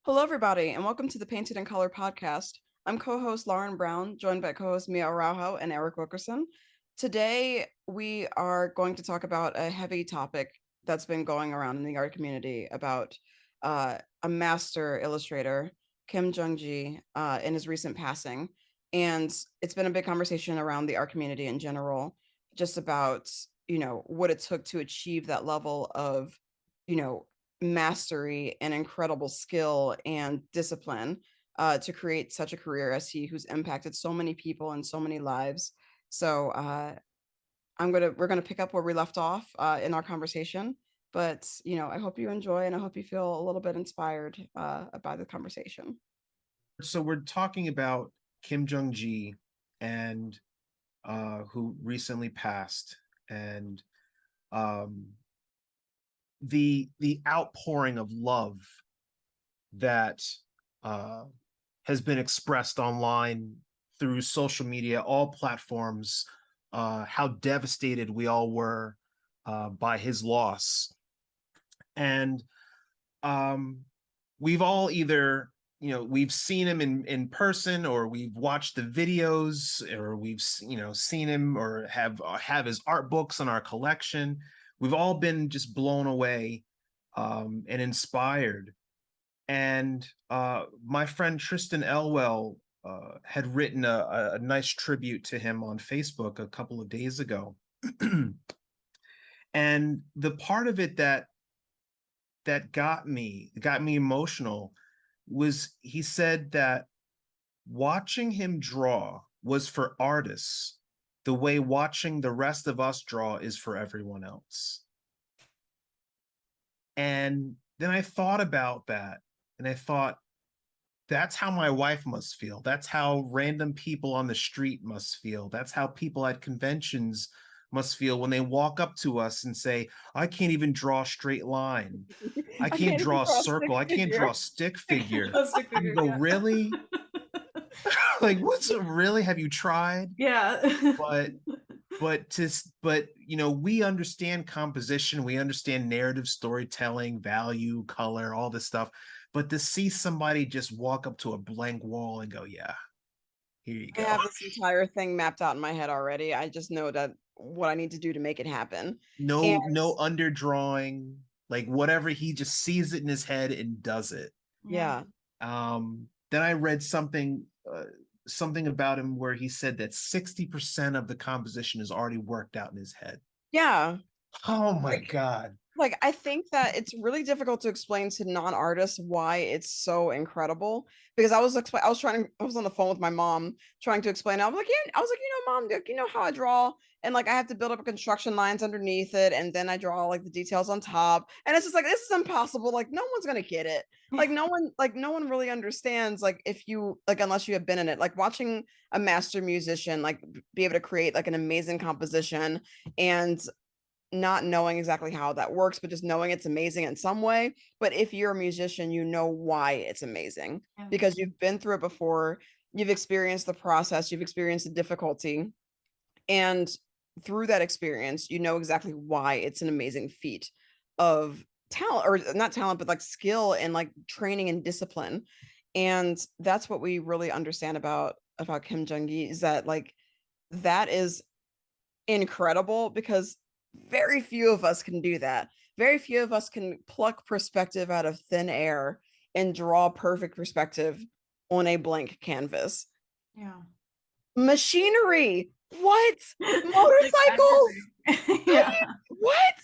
Hello, everybody, and welcome to the Painted in Color podcast. I'm co-host Lauren Brown, joined by co-host Mia Araujo and Eric Wilkerson. Today, we are going to talk about a heavy topic that's been going around in the art community about a master illustrator, Kim Jung Gi, in his recent passing. And it's been a big conversation around the art community in general, just about, what it took to achieve that level of, you know, mastery and incredible skill and discipline to create such a career as he, who's impacted so many people and so many lives. So we're gonna pick up where we left off in our conversation. But I hope you enjoy and I hope you feel a little bit inspired by the conversation. So we're talking about Kim Jung Gi and who recently passed, and um, the outpouring of love that uh, has been expressed online through social media, all platforms. How devastated we all were by his loss, and um, we've all either we've seen him in person, or we've watched the videos, or we've seen him, or have his art books in our collection. We've all been just blown away and inspired. And my friend Tristan Elwell had written a nice tribute to him on Facebook a couple of days ago. And the part of it that got me emotional was, he said that watching him draw was for artists the way watching the rest of us draw is for everyone else. And then I thought about that, and I thought, that's how my wife must feel. That's how random people on the street must feel. That's how people at conventions must feel when they walk up to us and say, I can't even draw a straight line. I I can't can't even draw a draw a stick circle. I can't draw figure. a stick figure. Stick You figure, go, yeah. really? Like, what's it really? Have you tried? Yeah. But we understand composition, we understand narrative storytelling, value, color, all this stuff. But to see somebody just walk up to a blank wall and go, yeah, here you I go. have this entire thing mapped out in my head already. I just know that what I need to do to make it happen. And No underdrawing, like whatever, he just sees it in his head and does it. Yeah. yeah, Then I read something about him where he said that 60% of the composition is already worked out in his head. yeah. Oh my Like God. I think that it's really difficult to explain to non-artists why it's so incredible, because I was on the phone with my mom trying to explain. I was like, yeah, mom, you know how I draw, and like I have to build up construction lines underneath it, and then I draw like the details on top, and it's just like, this is impossible. Like no one's gonna get it. No one really understands, like if you like, unless you have been in it. Like watching a master musician like be able to create like an amazing composition and not knowing exactly how that works, but just knowing it's amazing in some way. But if you're a musician, you know why it's amazing Yeah. because you've been through it before, you've experienced the process, you've experienced the difficulty, and through that experience, you know exactly why it's an amazing feat of talent, or not talent, but like skill and like training and discipline. And that's what we really understand about Kim Jung Gi, is that like that is incredible because very few of us can do that. Very few of us can pluck perspective out of thin air and draw perfect perspective on a blank canvas. Yeah. Machinery, what? Like Motorcycles, everything. how do Yeah. you, what?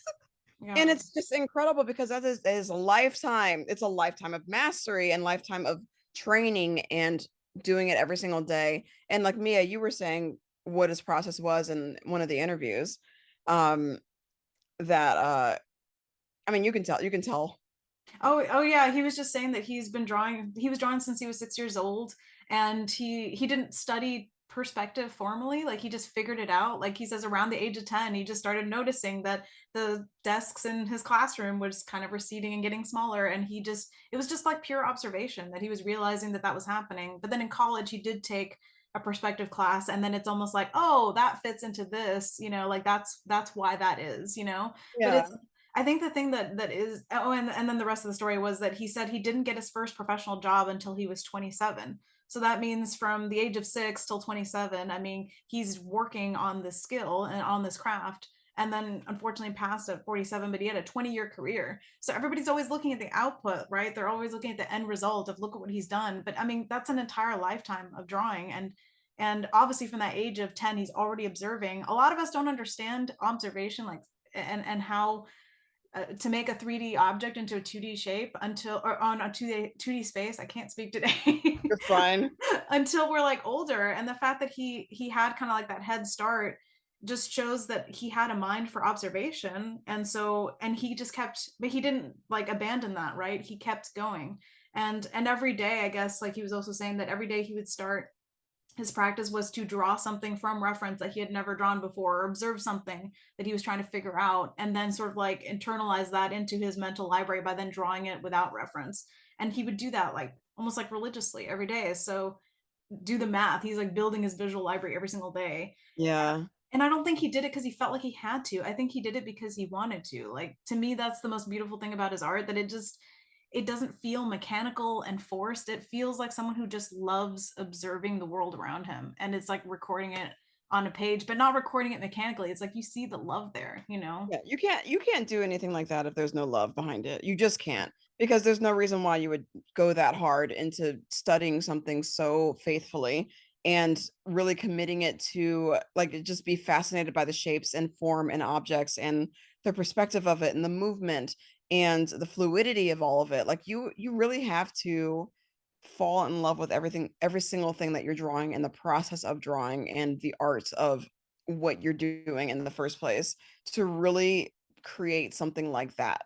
Yeah. And it's just incredible because that is a lifetime. It's a lifetime of mastery and lifetime of training and doing it every single day. And like Mia, you were saying what his process was in one of the interviews. Um, that I mean, you can tell. Oh yeah, he was just saying that he was drawing since he was 6 years old, and he didn't study perspective formally. Like he just figured it out. Like he says around the age of 10, he just started noticing that the desks in his classroom was kind of receding and getting smaller, and it was just like pure observation that he was realizing that that was happening. But then in college he did take a perspective class, and then it's almost like, oh, that fits into this, like that's why that is. But Yeah. I think the thing that is, and then the rest of the story was that he said he didn't get his first professional job until he was 27. So that means from the age of 6 till 27, I mean, he's working on this skill and on this craft, and then unfortunately passed at 47, but he had a 20-year career. So everybody's always looking at the output, right? They're always looking at the end result of look at what he's done. But I mean, that's an entire lifetime of drawing. And obviously from that age of 10, he's already observing. A lot of us don't understand observation, like, and how to make a 3D object into a 2D shape until, or on a 2D space. I can't speak today. You're fine. Until we're like older. And the fact that he had kind of like that head start just shows that he had a mind for observation. And so, and he just kept, but he didn't like abandon that, right? He kept going. And every day, I guess, like he was also saying that every day he would start, his practice was to draw something from reference that he had never drawn before, or observe something that he was trying to figure out, and then sort of like internalize that into his mental library by then drawing it without reference. And he would do that like almost like religiously every day. So do the math. He's like building his visual library every single day. Yeah. And I don't think he did it because he felt like he had to. I think he did it because he wanted to. Like, to me, that's the most beautiful thing about his art, that it doesn't feel mechanical and forced. It feels like someone who just loves observing the world around him, and it's like recording it on a page, but not recording it mechanically. It's like you see the love there, you know? Yeah, you can't do anything like that if there's no love behind it. You just can't, because there's no reason why you would go that hard into studying something so faithfully and really committing it to like just be fascinated by the shapes and form and objects and the perspective of it and the movement and the fluidity of all of it. Like you really have to fall in love with everything, every single thing that you're drawing, and the process of drawing and the art of what you're doing in the first place to really create something like that.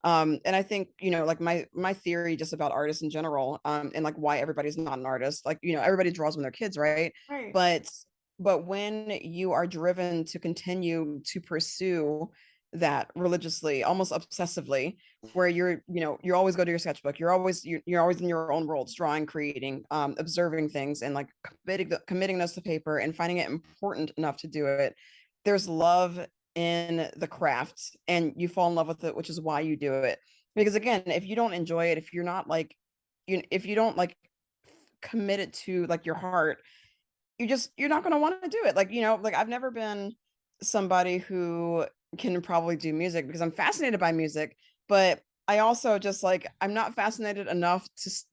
And I think, you know, like my theory just about artists in general, and like why everybody's not an artist, like, you know, everybody draws when they're kids, right? Right. But when you are driven to continue to pursue that religiously, almost obsessively, where you're, you know, you always go to your sketchbook, you're always in your own worlds, drawing, creating, observing things, and like committing those to paper and finding it important enough to do it. There's love in the craft, and you fall in love with it, which is why you do it. Because again, if you don't enjoy it, if you're not like, if you don't like commit it to like your heart, you're not going to want to do it. Like, you know, like I've never been somebody who can probably do music because I'm fascinated by music, but I also just like, I'm not fascinated enough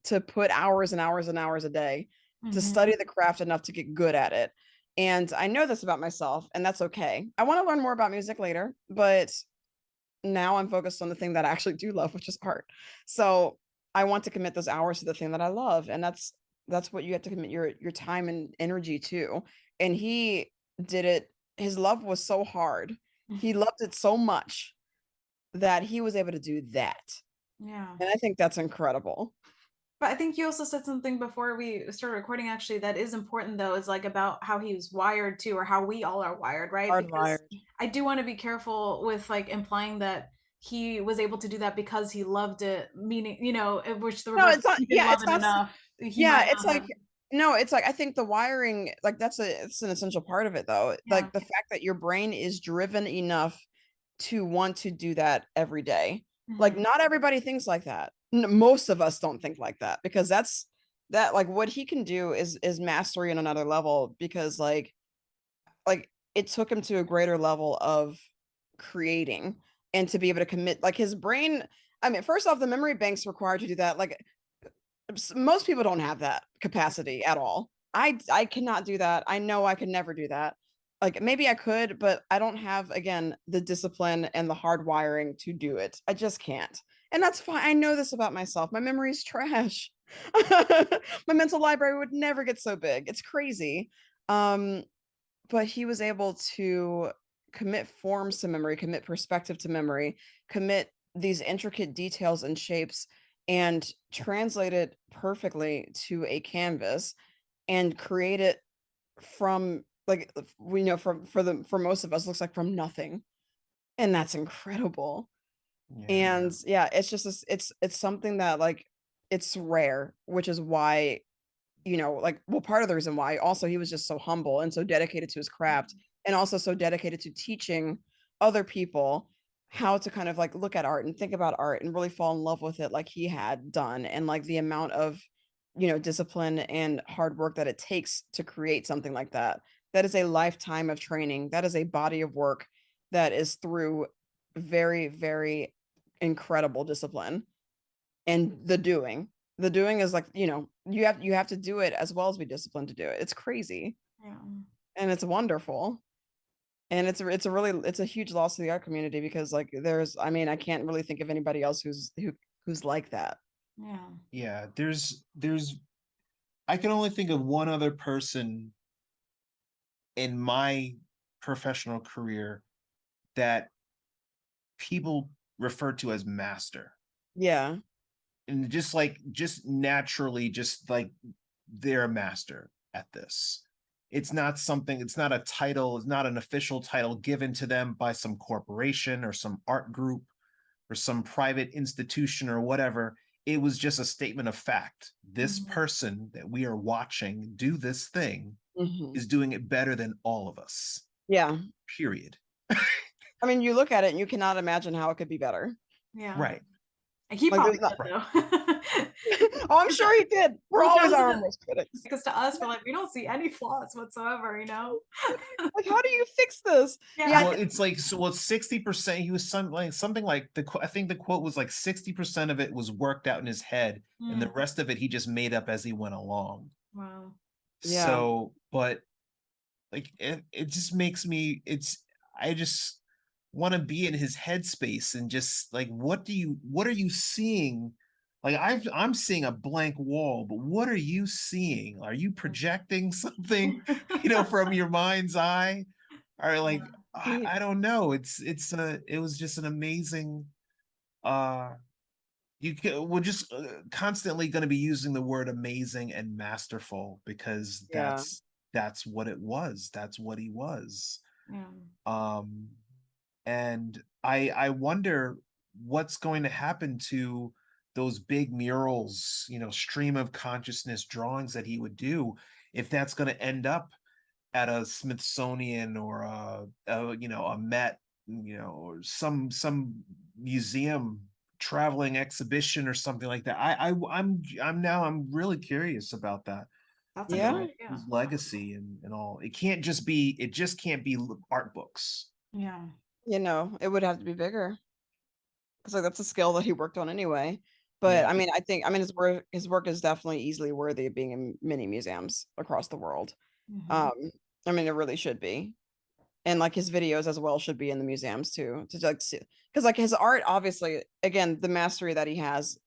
to put hours and hours and hours a day to study the craft enough to get good at it. And I know this about myself, and that's okay. I want to learn more about music later, but now I'm focused on the thing that I actually do love, which is art. So I want to commit those hours to the thing that I love, and that's what you have to commit your time and energy to. And he did it. His love was so hard. He loved it so much that he was able to do that. Yeah. And I think that's incredible. But I think you also said something before we started recording, actually, that is important, though, is like about how he was wired too, or how we all are wired, right? Because Hardwired. I do want to be careful with like implying that he was able to do that because he loved it, meaning, you know, which the No, reverse, it's not. he didn't Yeah, love it's it not. enough. He Yeah, might it's not like, have. no, it's like I think the wiring, like it's an essential part of it though. Yeah. Like the fact that your brain is driven enough to want to do that every day. Like not everybody thinks like that. Most of us don't think like that, because that like what he can do is mastery on another level, because like it took him to a greater level of creating and to be able to commit like his brain. I mean, first off, the memory banks required to do that, like most people don't have that capacity at all. I cannot do that. I know I could never do that. Like maybe I could, but I don't have, again, the discipline and the hard wiring to do it. I just can't. And that's fine. I know this about myself. My memory is trash. My mental library would never get so big. It's crazy. But he was able to commit forms to memory, commit perspective to memory, commit these intricate details and shapes, and translate it perfectly to a canvas and create it from, like, we know for most of us, looks like from nothing. And that's incredible. Yeah. And yeah, it's just it's something that like it's rare, which is why, you know, like, well, part of the reason why also he was just so humble and so dedicated to his craft, and also so dedicated to teaching other people how to kind of like look at art and think about art and really fall in love with it like he had done, and like the amount of, you know, discipline and hard work that it takes to create something like that. That is a lifetime of training. That is a body of work that is through very, very incredible discipline. And the doing is like, you know, you have to do it as well as be disciplined to do it. It's crazy Yeah. and it's wonderful. And it's a really, it's a huge loss to the art community because like there's, I mean, I can't really think of anybody else who's like that. Yeah. Yeah, there's I can only think of one other person in my professional career that people refer to as master. Yeah. And just like just naturally, just like they're a master at this. It's not something, it's not a title, it's not an official title given to them by some corporation or some art group or some private institution or whatever. It was just a statement of fact. This Mhm. person that we are watching do this thing Mhm. is doing it better than all of us. Yeah. Period. I mean, you look at it and you cannot imagine how it could be better. Yeah. Right. And he Like probably there's not. did though. Oh, I'm sure he did. We're He always does our it. worst critics. Because to us, we're like, we don't see any flaws whatsoever, you know? Like, how do you fix this? Yeah. Yeah. Well, it's like, so well, 60%, he was something like I think the quote was like 60% of it was worked out in his head, and the Mm. rest of it he just made up as he went along. Wow. Yeah. So, but like it just makes me, I just want to be in his headspace and just like, what are you seeing? Like I'm seeing a blank wall, but what are you seeing? Are you projecting something, from your mind's eye? Or like, He- I don't know. It was just an amazing, uh we're just constantly going to be using the word amazing and masterful because yeah. that's what it was. That's what he was. Yeah. Um, and I wonder what's going to happen to those big murals, stream of consciousness drawings that he would do, if that's going to end up at a Smithsonian or a Met, or some museum traveling exhibition or something like that. I'm really curious about that. That's a good Yeah. idea. His legacy and all. It just can't be art books. Yeah. You know, it would have to be bigger because like that's a skill that he worked on anyway. But Yeah. I mean, his work is definitely easily worthy of being in many museums across the world. Mhm. Um, I mean, it really should be. And like his videos as well should be in the museums too, to like see, because like his art, obviously, again, the mastery that he has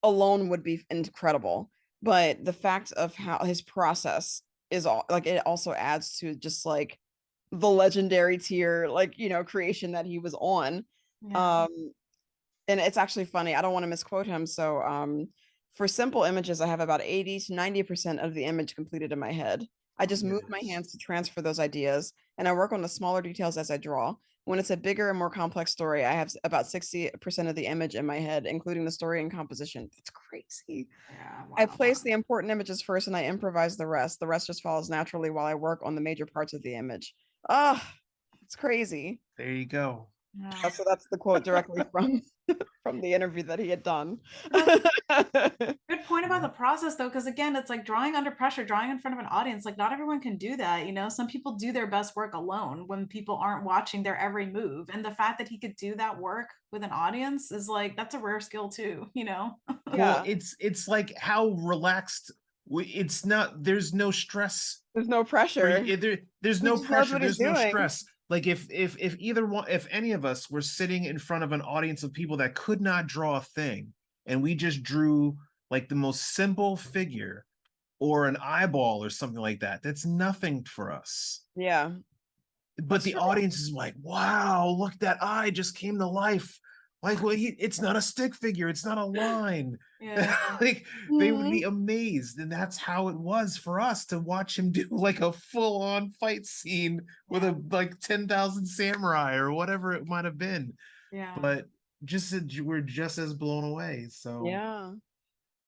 alone would be incredible. But the fact of how his process is all like it also adds to just like the legendary tier, like, you know, creation that he was on. Yeah. Um, and it's actually funny. I don't want to misquote him. So for simple images, I have about 80 to 90% of the image completed in my head. I just move my Goodness. hands to transfer those ideas, and I work on the smaller details as I draw. When it's a bigger and more complex story, I have about 60% of the image in my head, including the story and composition. That's crazy. Yeah. I Wow. place the important images first and I improvise the rest. The rest just follows naturally while I work on the major parts of the image. Ah, it's crazy. There you go. Yeah. So that's the quote directly from from the interview that he had done. Good point about the process though, because again, it's like drawing under pressure, drawing in front of an audience. Like not everyone can do that, you know. Some people do their best work alone when people aren't watching their every move. And the fact that he could do that work with an audience is like that's a rare skill too, you know. Well, Yeah, it's like how relaxed it's not. There's no stress there's no for pressure. there's He no just knows pressure. what he's There's no doing. stress. Like if either one, if any of us were sitting in front of an audience of people that could not draw a thing, and we just drew like the most simple figure or an eyeball or something like that, that's nothing for us. Yeah, But that's the true. audience is like, wow, look, that eye just came to life. Like, well, it's not a stick figure, it's not a line. Yeah. Like they would Mhm. be amazed, and that's how it was for us to watch him do like a full-on fight scene with Yeah. a like 10,000 samurai or whatever it might have been. Yeah. But we're just as blown away. So Yeah,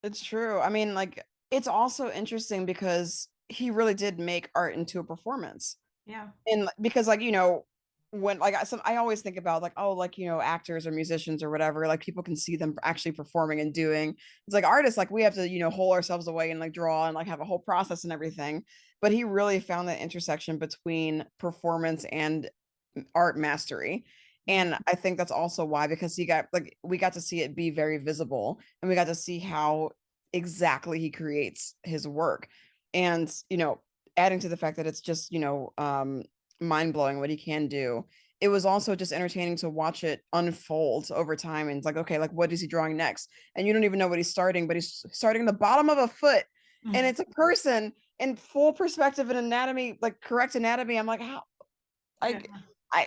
it's true. I mean, like, it's also interesting because he really did make art into a performance. Yeah. And because, like, you know, when like I always think about like, oh, like, actors or musicians or whatever, like people can see them actually performing and doing. It's like artists, like we have to, hole ourselves away and like draw and like have a whole process and everything. But he really found that intersection between performance and art mastery. Mm. And I think that's also why, because we got to see it be very visible, and we got to see how exactly he creates his work. And, adding to the fact that it's just, mind blowing what he can do. It was also just entertaining to watch it unfold over time. And it's like, okay, like what is he drawing next? And you don't even know what he's starting, but he's starting the bottom of a foot, and Mm. it's a person in full perspective and anatomy, like correct anatomy. I'm like, how? Yeah. I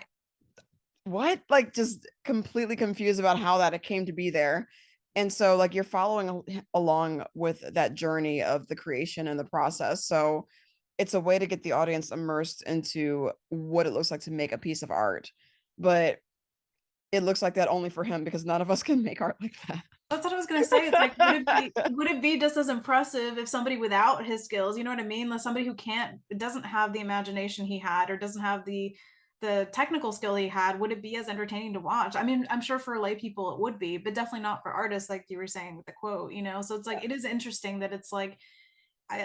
what? Like just completely confused about how that came to be there. And so like you're following along with that journey of the creation and the process. So it's a way to get the audience immersed into what it looks like to make a piece of art. But it looks like that only for him, because none of us can make art like That's what I was gonna say. It's like, that. would it be just as impressive if somebody without his skills, you know what I mean? Like somebody who doesn't have the imagination he had, or doesn't have the technical skill he had, would it be as entertaining to watch? I mean, I'm sure for lay people it would be, but definitely not for artists, like you were saying with the quote, you know? So it's like, it is interesting that it's like,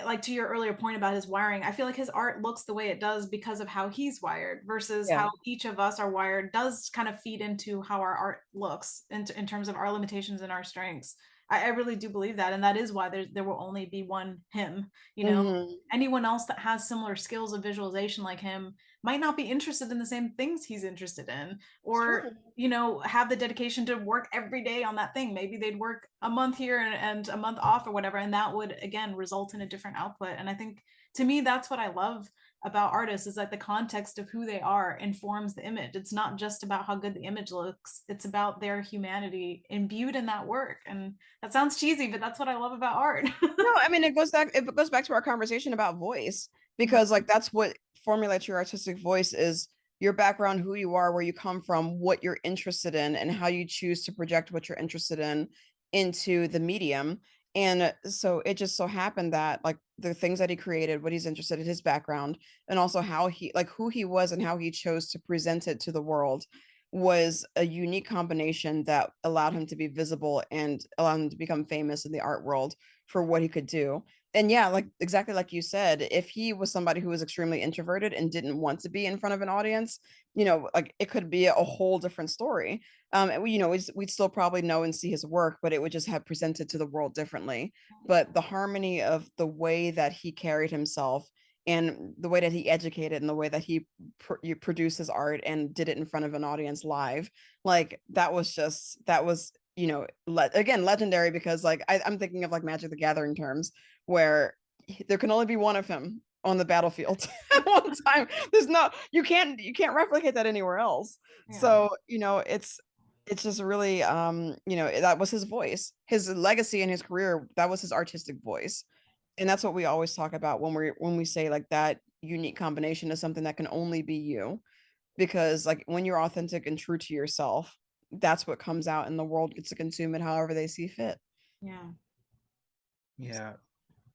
like to your earlier point about his wiring, I feel like his art looks the way it does because of how he's wired, versus Yeah. how each of us are wired does kind of feed into how our art looks in terms of our limitations and our strengths. I really do believe that. And that is why there will only be one him, you know? Mhm. Anyone else that has similar skills of visualization like him might not be interested in the same things he's interested in, It's or true. have the dedication to work every day on that thing. Maybe they'd work a month here and a month off or whatever, and that would again result in a different output. And I think, to me, that's what I love about artists, is that the context of who they are informs the image. It's not just about how good the image looks, it's about their humanity imbued in that work. And that sounds cheesy, but that's what I love about art. No, I mean it goes back to our conversation about voice, because like that's what formulates your artistic voice is your background, who you are, where you come from, what you're interested in, and how you choose to project what you're interested in into the medium. And so it just so happened that like the things that he created, what he's interested in, his background, and also how he like who he was and how he chose to present it to the world was a unique combination that allowed him to be visible and allowed him to become famous in the art world for what he could do. And yeah, like exactly like you said, if he was somebody who was extremely introverted and didn't want to be in front of an audience, like it could be a whole different story. And we'd still probably know and see his work, but it would just have presented to the world differently. But the harmony of the way that he carried himself, and the way that he educated, and the way that he produced his art and did it in front of an audience live, like that was again legendary, because like I'm thinking of like Magic the Gathering terms, where there can only be one of him on the battlefield at one time. There's no you can't replicate that anywhere else. Yeah. So it's just really that was his voice, his legacy and his career. That was his artistic voice. And that's what we always talk about when we say like that unique combination is something that can only be you, because like when you're authentic and true to yourself, that's what comes out, and the world gets to consume it however they see fit. Yeah. Yeah.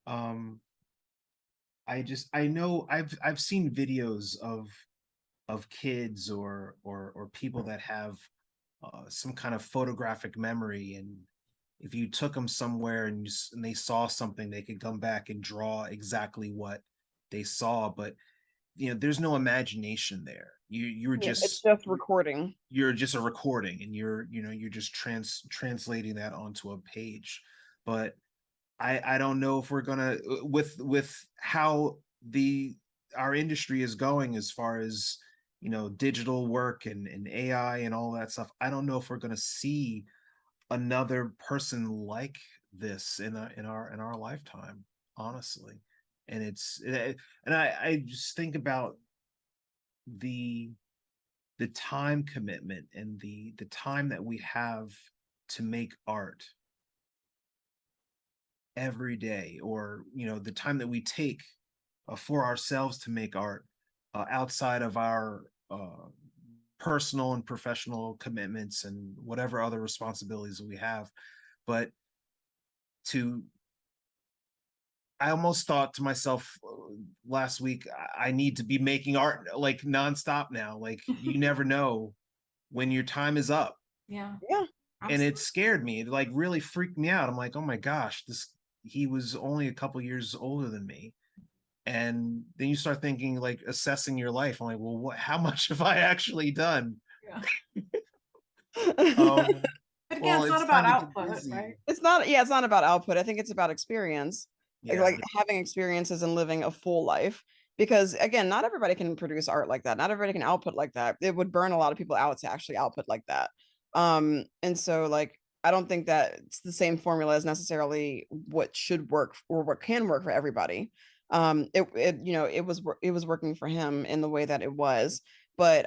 Um, I know I've seen videos of kids or people that have some kind of photographic memory, and if you took them somewhere and they saw something, they could come back and draw exactly what they saw. But there's no imagination there. Yeah, it's just recording. You're just a recording, and you're just translating that onto a page. But I don't know if we're gonna with how the our industry is going as far as digital work and AI and all that stuff. I don't know if we're gonna see another person like this in our lifetime, honestly. And I just think about the the time commitment and the time that we have to make art every day, or the time that we take for ourselves to make art, outside of our personal and professional commitments and whatever other responsibilities that we have. But to I almost thought to myself last week, I need to be making art like nonstop now. Like you never know when your time is up. Yeah, Yeah. And it absolutely. scared me. It like really freaked me out. I'm like, oh my gosh, he was only a couple years older than me. And then you start thinking, like assessing your life. I'm like, well, how much have I actually done? Yeah. Um, But again, well, it's not it's about time to get output, busy. right? It's not about output. I think it's about experience. Yeah. Like having experiences and living a full life. Because again, not everybody can produce art like that. Not everybody can output like that. It would burn a lot of people out to actually output like that. And so like I don't think that it's the same formula as necessarily what should work or what can work for everybody. It you know, it was working for him in the way that it was. But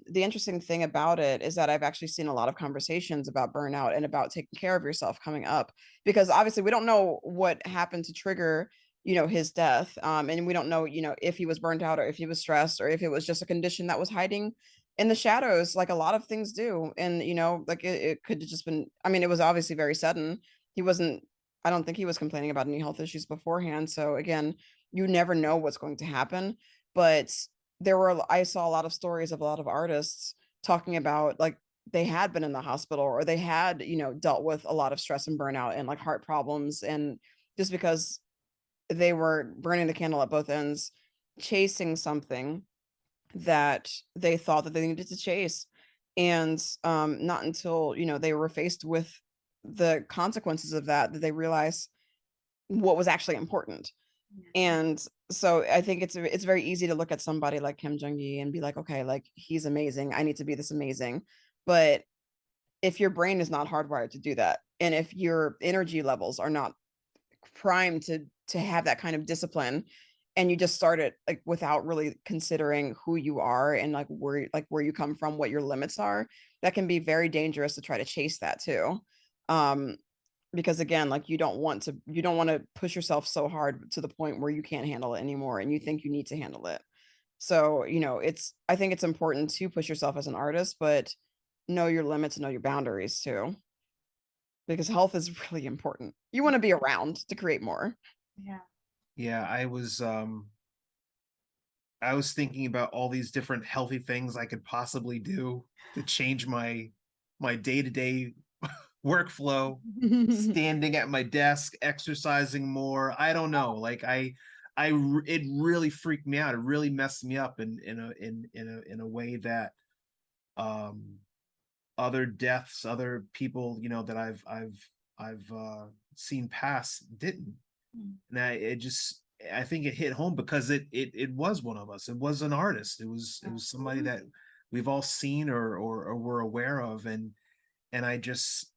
the interesting thing about it is that I've actually seen a lot of conversations about burnout and about taking care of yourself coming up, because obviously we don't know what happened to trigger, you know, his death. And we don't know, you know, if he was burnt out or if he was stressed or if it was just a condition that was hiding in the shadows, like a lot of things do. And, you know, like it could have just been, I mean, it was obviously very sudden. He wasn't, I don't think he was complaining about any health issues beforehand. So again, you never know what's going to happen. But I saw a lot of stories of a lot of artists talking about like they had been in the hospital or they had, you know, dealt with a lot of stress and burnout and like heart problems. And just because they were burning the candle at both ends, chasing something that they thought that they needed to chase. And not until, you know, they were faced with the consequences of that, that they realized what was actually important. And so I think it's very easy to look at somebody like Kim Jung Gi and be like, okay, like he's amazing. I need to be this amazing. But if your brain is not hardwired to do that, and if your energy levels are not primed to have that kind of discipline, and you just start it like without really considering who you are and like where you come from, what your limits are, that can be very dangerous to try to chase that too. Um, because again, like you don't want to push yourself so hard to the point where you can't handle it anymore and you think you need to handle it. So, you know, I think it's important to push yourself as an artist, but know your limits, know your boundaries too, because health is really important. You want to be around to create more. Yeah. Yeah, I was thinking about all these different healthy things I could possibly do to change my day-to-day workflow, standing at my desk, exercising more. I don't know. Like it really freaked me out. It really messed me up in a way that um other deaths, other people, you know, that I've seen pass didn't. Mm. And I think it hit home because it was one of us. It was an artist. It was somebody Absolutely. that we've all seen or were aware of. And I just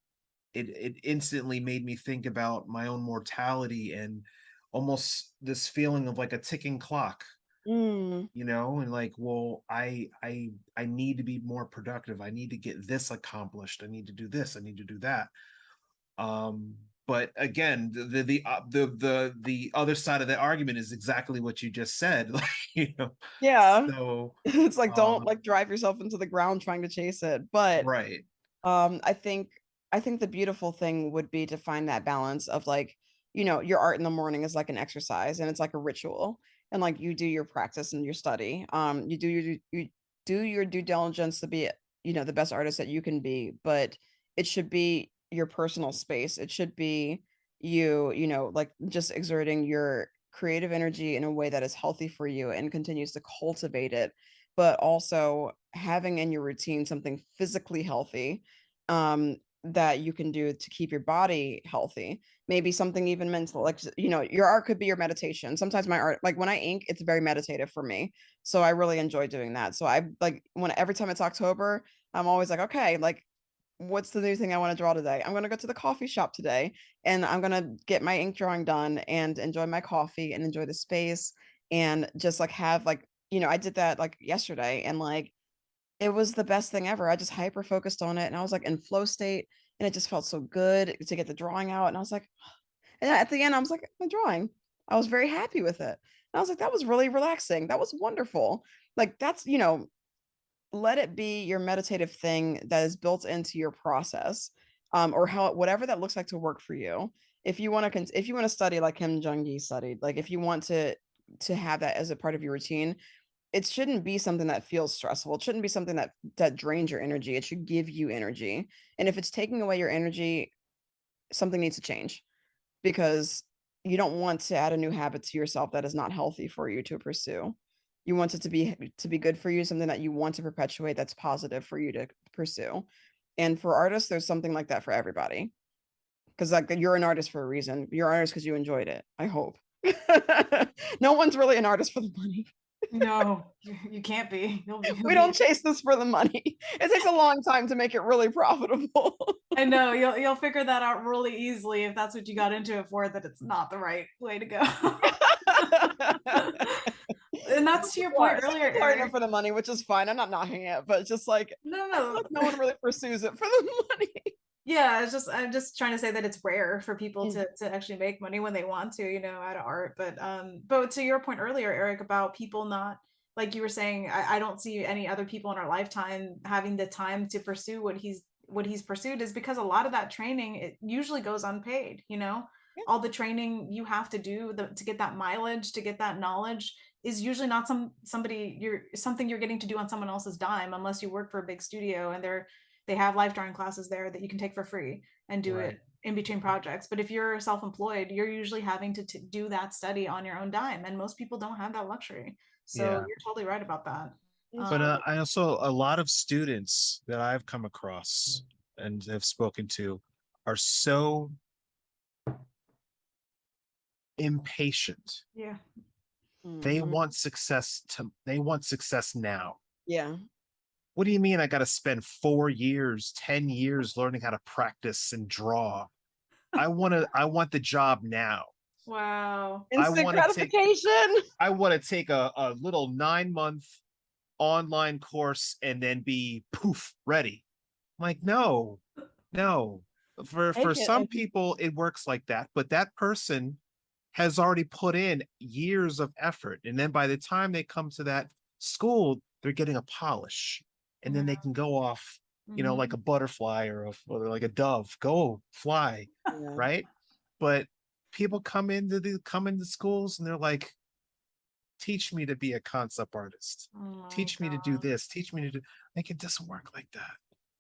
it instantly made me think about my own mortality and almost this feeling of like a ticking clock, Mm. you know, and like, well, I need to be more productive. I need to get this accomplished. I need to do this. I need to do that. Um, but again, the other side of the argument is exactly what you just said. Like, you know, Yeah. so It's like don't um, like drive yourself into the ground trying to chase it. But right, um I think I think the beautiful thing would be to find that balance of like, you know, your art in the morning is like an exercise and it's like a ritual. And like you do your practice and your study. You do your due diligence to be, you know, the best artist that you can be, but it should be your personal space. It should be you, you know, like just exerting your creative energy in a way that is healthy for you and continues to cultivate it, but also having in your routine something physically healthy, that you can do to keep your body healthy. Maybe something even mental, like you know, your art could be your meditation. Sometimes my art, like when I ink, it's very meditative for me. So I really enjoy doing that. So I like when every time it's October, I'm always like, okay, like what's the new thing I want to draw today? I'm going to go to the coffee shop today and I'm going to get my ink drawing done and enjoy my coffee and enjoy the space and just like have like, you know, I did that like yesterday and like it was the best thing ever. I just hyper focused on it and I was like in flow state and it just felt so good to get the drawing out. And I was like, and at the end, I was like, my drawing. I was very happy with it. And I was like, that was really relaxing. That was wonderful. Like that's, you know, let it be your meditative thing that is built into your process. or how whatever that looks like to work for you. If you want to study like Kim Jung Gi studied, like if you want to have that as a part of your routine, it shouldn't be something that feels stressful. It shouldn't be something that drains your energy. It should give you energy. And if it's taking away your energy, something needs to change, because you don't want to add a new habit to yourself that is not healthy for you to pursue. You want it to be good for you, something that you want to perpetuate, that's positive for you to pursue. And for artists, there's something like that for everybody. Because like you're an artist for a reason. You're an artist because you enjoyed it, I hope. No one's really an artist for the money. No, you can't be. We don't chase this for the money. It takes a long time to make it really profitable. I know you'll figure that out really easily if that's what you got into it for, that it's not the right way to go. And that's to your point earlier, Eric. For the money, which is fine. I'm not knocking it, but it's just like No. No one really pursues it for the money. Yeah, I'm just trying to say that it's rare for people to actually make money when they want to, out of art. But to your point earlier, Eric, about people not, like you were saying, I don't see any other people in our lifetime having the time to pursue what he's pursued, is because a lot of that training, it usually goes unpaid. All the training you have to do to get that mileage, to get that knowledge, is usually not something you're getting to do on someone else's dime, unless you work for a big studio and they have life drawing classes there that you can take for free and do it in between projects. But if you're self-employed, you're usually having to do that study on your own dime, and most people don't have that luxury. So you're totally right about that. But I also, a lot of students that I've come across and have spoken to are so impatient. Yeah. They want success now. Yeah. What do you mean I got to spend 4 years, 10 years learning how to practice and draw? I want the job now. Wow. Instant gratification. I want to take a little 9-month online course and then be poof ready. I'm like, no. For some people it works like that, but that person has already put in years of effort, and then by the time they come to that school, they're getting a polish, and then they can go off, like a butterfly or like a dove, go fly, right? But people come into schools and they're like, teach me to be a concept artist, teach me to do this, teach me to do, like, it doesn't work like that.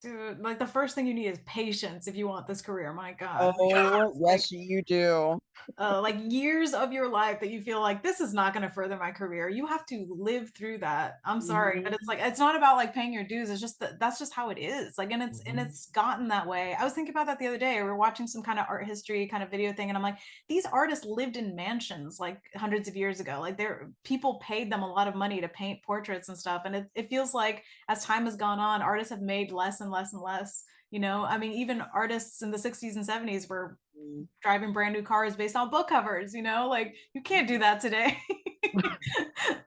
Dude, like the first thing you need is patience if you want this career. My God. Oh, yes, you do. Like years of your life that you feel like this is not going to further my career. You have to live through that. I'm sorry, but it's like, it's not about like paying your dues. It's just that's just how it is. Like, and it's gotten that way. I was thinking about that the other day. We were watching some kind of art history kind of video thing, and I'm like, these artists lived in mansions like hundreds of years ago. Like, people paid them a lot of money to paint portraits and stuff. And it feels like as time has gone on, artists have made less and less and less. I mean, even artists in the 60s and 70s were driving brand new cars based on book covers, like you can't do that today.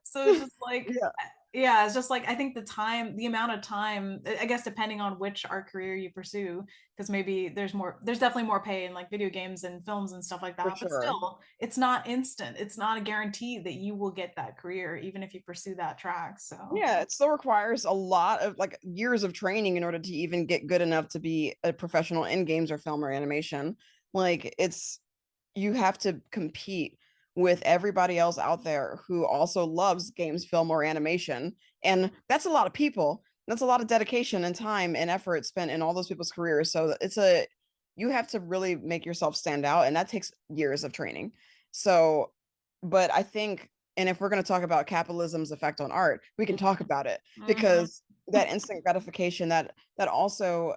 So it's just like, it's just like, I think the amount of time, I guess, depending on which art career you pursue, because maybe there's definitely more pay in like video games and films and stuff like that. But still, it's not instant. It's not a guarantee that you will get that career, even if you pursue that track. So yeah, it still requires a lot of like years of training in order to even get good enough to be a professional in games or film or animation. Like, you have to compete with everybody else out there who also loves games, film, or animation. And that's a lot of people. That's a lot of dedication and time and effort spent in all those people's careers. So you have to really make yourself stand out, and that takes years of training. So, but I think, and if we're going to talk about capitalism's effect on art, we can talk about it, because that instant gratification, that also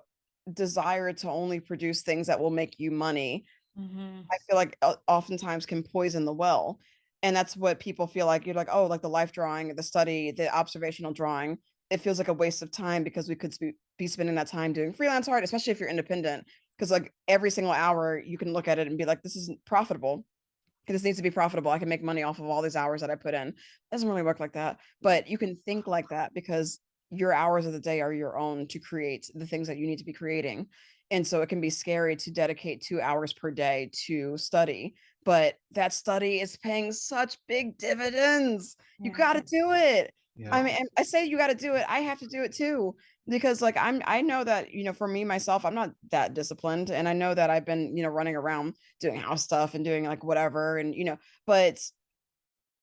desire to only produce things that will make you money, I feel like oftentimes can poison the well. And that's what people feel like. You're like, oh, like the life drawing, the study, the observational drawing, it feels like a waste of time, because we could be spending that time doing freelance art, especially if you're independent, because like every single hour you can look at it and be like, this isn't profitable. This needs to be profitable. I can make money off of all these hours that I put in. It doesn't really work like that, but you can think like that, because your hours of the day are your own to create the things that you need to be creating. And so it can be scary to dedicate 2 hours per day to study, but that study is paying such big dividends. You got to do it. I mean, I say you got to do it. I have to do it too. because like I know that, for me myself, I'm not that disciplined, and I know that I've been, running around doing house stuff and doing like whatever, and but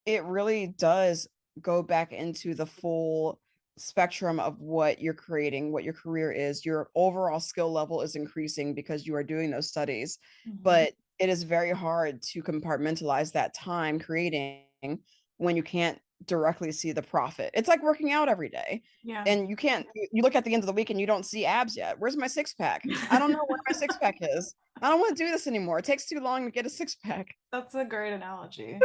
it really does go back into the full spectrum of what you're creating, what your career is. Your overall skill level is increasing because you are doing those studies, but it is very hard to compartmentalize that time creating when you can't directly see the profit. It's like working out every day. Yeah. And you look at the end of the week and you don't see abs yet. Where's my six pack? I don't know where my six pack is. I don't want to do this anymore. It takes too long to get a six pack. That's a great analogy.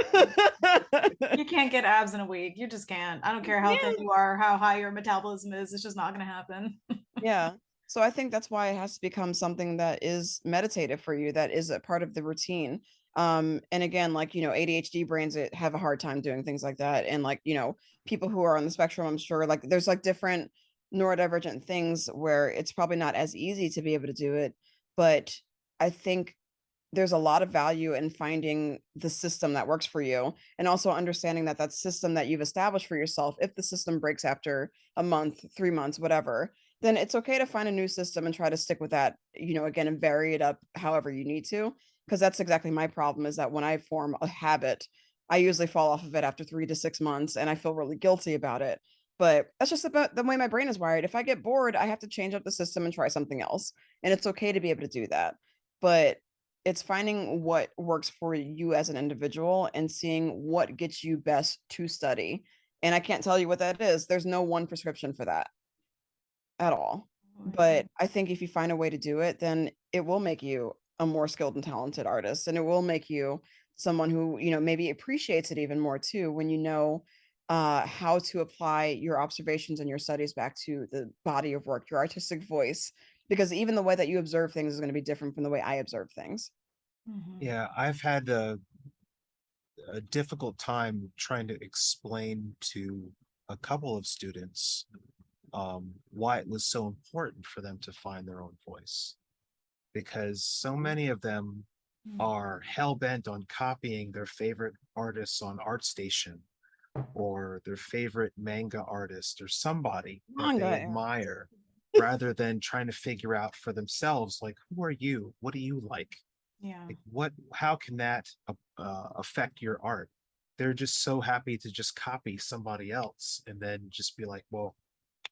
You can't get abs in a week. You just can't. I don't care how thin you are, how high your metabolism is. It's just not going to happen. Yeah. So I think that's why it has to become something that is meditative for you, that is a part of the routine. And again, like, ADHD brains have a hard time doing things like that. And like, people who are on the spectrum, I'm sure like there's like different neurodivergent things where it's probably not as easy to be able to do it. But I think there's a lot of value in finding the system that works for you, and also understanding that system that you've established for yourself, if the system breaks after a month, 3 months, whatever, then it's okay to find a new system and try to stick with that, again, and vary it up however you need to. Because that's exactly my problem, is that when I form a habit, I usually fall off of it after 3 to 6 months and I feel really guilty about it. But that's just about the way my brain is wired. If I get bored, I have to change up the system and try something else. And it's okay to be able to do that. But it's finding what works for you as an individual and seeing what gets you best to study. And I can't tell you what that is. There's no one prescription for that at all. But I think if you find a way to do it, then it will make you a more skilled and talented artist. And it will make you someone who, maybe appreciates it even more too, when you know how to apply your observations and your studies back to the body of work, your artistic voice, because even the way that you observe things is going to be different from the way I observe things. Yeah, I've had a difficult time trying to explain to a couple of students why it was so important for them to find their own voice, because so many of them are hell-bent on copying their favorite artists on ArtStation, or their favorite manga artist, or somebody that they admire, rather than trying to figure out for themselves, like, who are you? What do you like? Yeah. Like, how can that affect your art? They're just so happy to just copy somebody else and then just be like, well,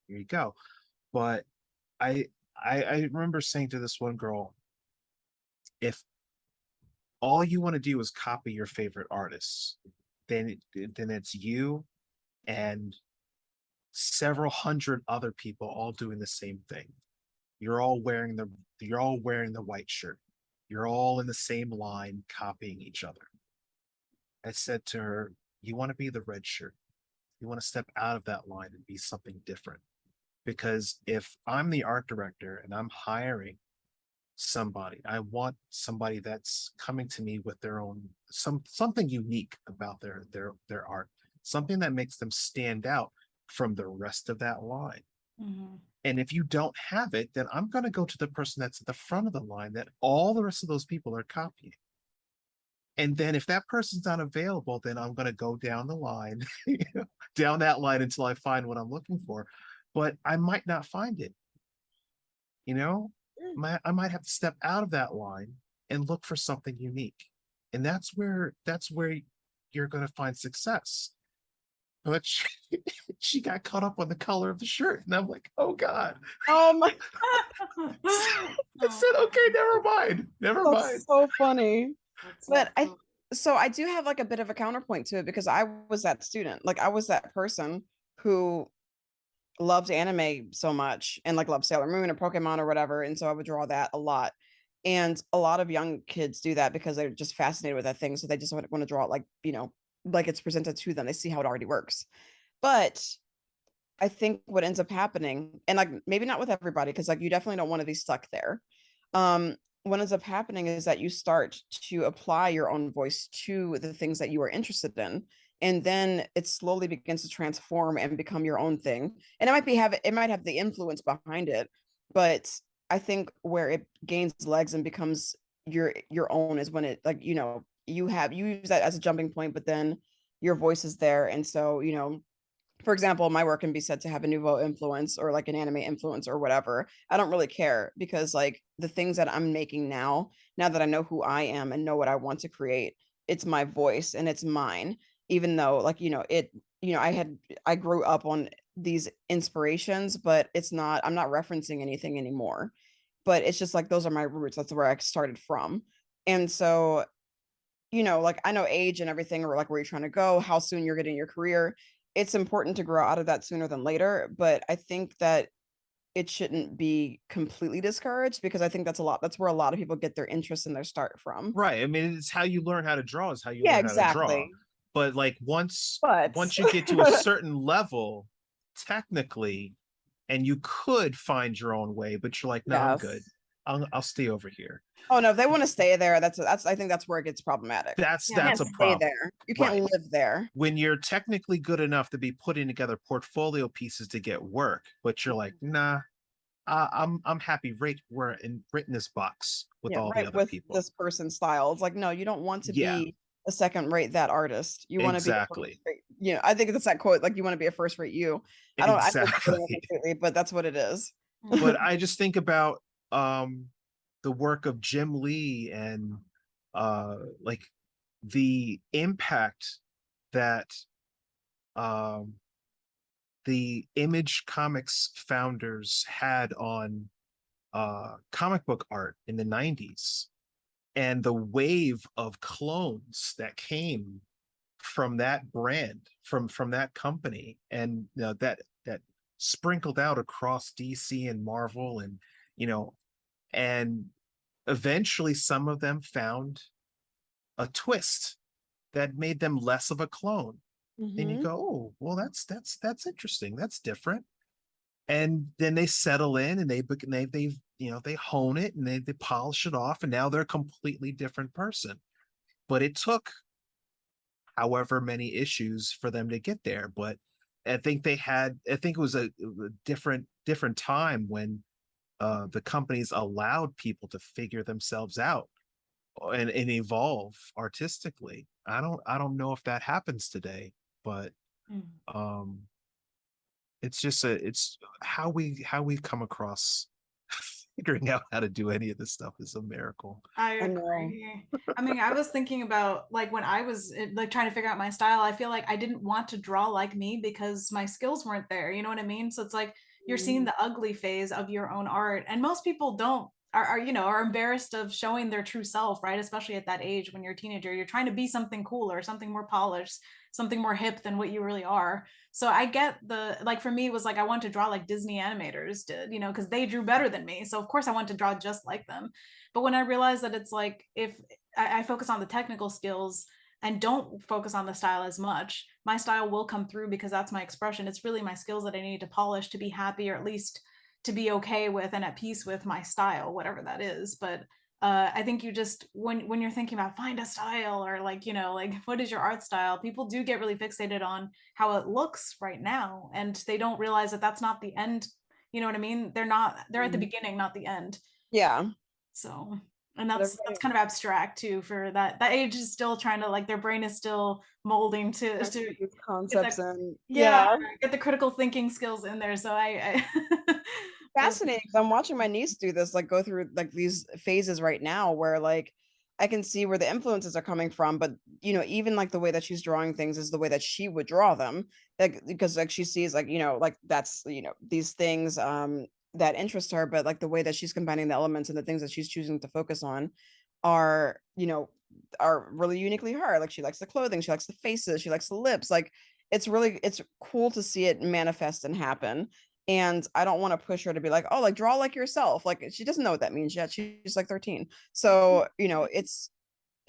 here you go. But I remember saying to this one girl, if all you want to do is copy your favorite artists, then it's you and several hundred other people all doing the same thing. You're all wearing the white shirt. You're all in the same line copying each other. I said to her, you want to be the red shirt. You want to step out of that line and be something different. Because if I'm the art director and I'm hiring somebody, I want somebody that's coming to me with their own something unique about their art, something that makes them stand out from the rest of that line. And if you don't have it, then I'm going to go to the person that's at the front of the line that all the rest of those people are copying. And then if that person's not available, then I'm going to go down the line, down that line until I find what I'm looking for. But I might not find it. I might have to step out of that line and look for something unique. And that's where you're going to find success. But she got caught up on the color of the shirt. And I'm like, oh God. Oh my. I said, okay, never mind. That's so funny. But I do have like a bit of a counterpoint to it, because I was that student. Like I was that person who loved anime so much and like loved Sailor Moon or Pokemon or whatever. And so I would draw that a lot. And a lot of young kids do that because they're just fascinated with that thing. So they just want to draw it like, like it's presented to them. They see how it already works. But I think what ends up happening, and like maybe not with everybody, because like you definitely don't want to be stuck there. What ends up happening is that you start to apply your own voice to the things that you are interested in. And then it slowly begins to transform and become your own thing. And it might have the influence behind it, but I think where it gains legs and becomes your own is when it, like, you use that as a jumping point, but then your voice is there. And so, for example, my work can be said to have a nouveau influence or like an anime influence or whatever. I don't really care because like the things that I'm making now that I know who I am and know what I want to create, it's my voice and it's mine. Even though like, I grew up on these inspirations, but I'm not referencing anything anymore. But it's just like those are my roots. That's where I started from. And so, like I know age and everything, or like where you're trying to go, how soon you're getting your career. It's important to grow out of that sooner than later. But I think that it shouldn't be completely discouraged because I think that's where a lot of people get their interest and their start from. Right. I mean, it's how you learn how to draw is how you Yeah, learn how to draw. exactly. But like once But once you get to a certain level, technically, and you could find your own way, but you're like, no, I'm good. yes. I'll stay over here. Oh no, if they want to stay there, that's I think that's where it gets problematic. That's You Yeah. can't that's a stay problem. there. You can't Right. live there. When you're technically good enough to be putting together portfolio pieces to get work, but you're like, nah, I'm happy right in this box with Yeah, all the right other with people. this person's style. It's like, no, you don't want to Yeah, be a second rate that artist. You want to be a first exactly. rate, I think that's that quote, like you want to be a first rate you. I don't know Exactly. completely, but that's what it is. But I just think about the work of Jim Lee and like the impact that um the Image Comics founders had on comic book art in the 90s and the wave of clones that came from that brand, from that company, and that sprinkled out across DC and Marvel, and you know and eventually some of them found a twist that made them less of a clone. And you Hmm. go, oh well, that's interesting, that's different. And then they settle in and they hone it and they polish it off, and now they're a completely different person. But it took however many issues for them to get there. But I think it was a different time when the companies allowed people to figure themselves out and evolve artistically. I don't know if that happens today, but um it's how we come across figuring out how to do any of this stuff is a miracle. I I know. agree. I mean, I was thinking about like when I was like trying to figure out my style, I feel like I didn't want to draw like me because my skills weren't there. You know what I mean? So it's like you're seeing the ugly phase of your own art, and most people don't are embarrassed of showing their true self, right? Especially at that age when you're a teenager, you're trying to be something cooler, something more polished, something more hip than what you really are. So I get the like for me it was like I wanted to draw like Disney animators did, because they drew better than me. So of course I want to draw just like them. But when I realized that it's like if I focus on the technical skills and don't focus on the style as much, my style will come through because that's my expression. It's really my skills that I need to polish to be happy, or at least to be okay with and at peace with my style, whatever that is. But I think you just when you're thinking about find a style, or like like what is your art style, people do get really fixated on how it looks right now, and they don't realize that that's not the end. You know what I mean? They're at the Mhm. beginning, not the end. Yeah. So, and But that's kind of abstract too. For that age is still trying to like their brain is still molding to these get that, concepts and yeah, yeah. get the critical thinking skills in there. So I but Fascinating because I'm watching my niece do this, like go through like these phases right now where like I can see where the influences are coming from, but even like the way that she's drawing things is the way that she would draw them. Like because like she sees like, like that's these things that interest her, but like the way that she's combining the elements and the things that she's choosing to focus on are, are really uniquely her. Like she likes the clothing, she likes the faces, she likes the lips. Like it's cool to see it manifest and happen. And I don't want to push her to be like, oh, like draw like yourself. Like she doesn't know what that means yet. She's like 13. So, it's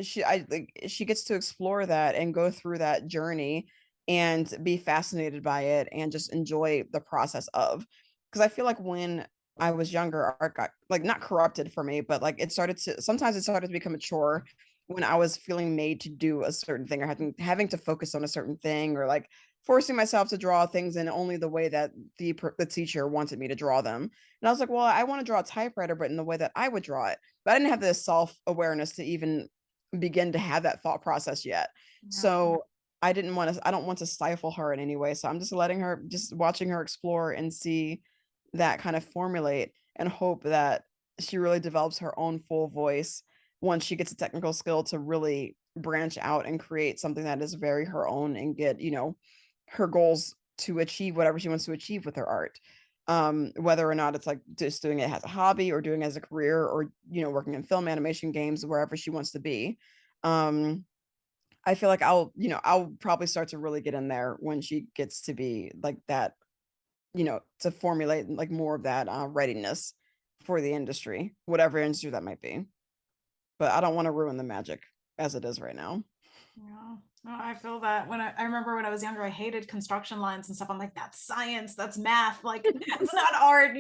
she gets to explore that and go through that journey and be fascinated by it and just enjoy the process of. Because I feel like when I was younger, art got like not corrupted for me, but like sometimes it started to become a chore when I was feeling made to do a certain thing or having to focus on a certain thing, or like forcing myself to draw things in only the way that the teacher wanted me to draw them. And I was like, well, I want to draw a typewriter, but in the way that I would draw it. But I didn't have the self-awareness to even begin to have that thought process yet. yeah. So I don't want to stifle her in any way. So I'm just watching her explore and see that kind of formulate, and hope that she really develops her own full voice once she gets a technical skill to really branch out and create something that is very her own, and get, her goals to achieve whatever she wants to achieve with her art. Whether or not it's like just doing it as a hobby, or doing it as a career, or, working in film, animation, games, wherever she wants to be. I feel like I'll probably start to really get in there when she gets to be like that, to formulate like more of that readiness for the industry, whatever industry that might be. But I don't want to ruin the magic as it is right now. Yeah. No, I feel that I remember when I was younger, I hated construction lines and stuff. I'm like, that's science, that's math, like it's not art,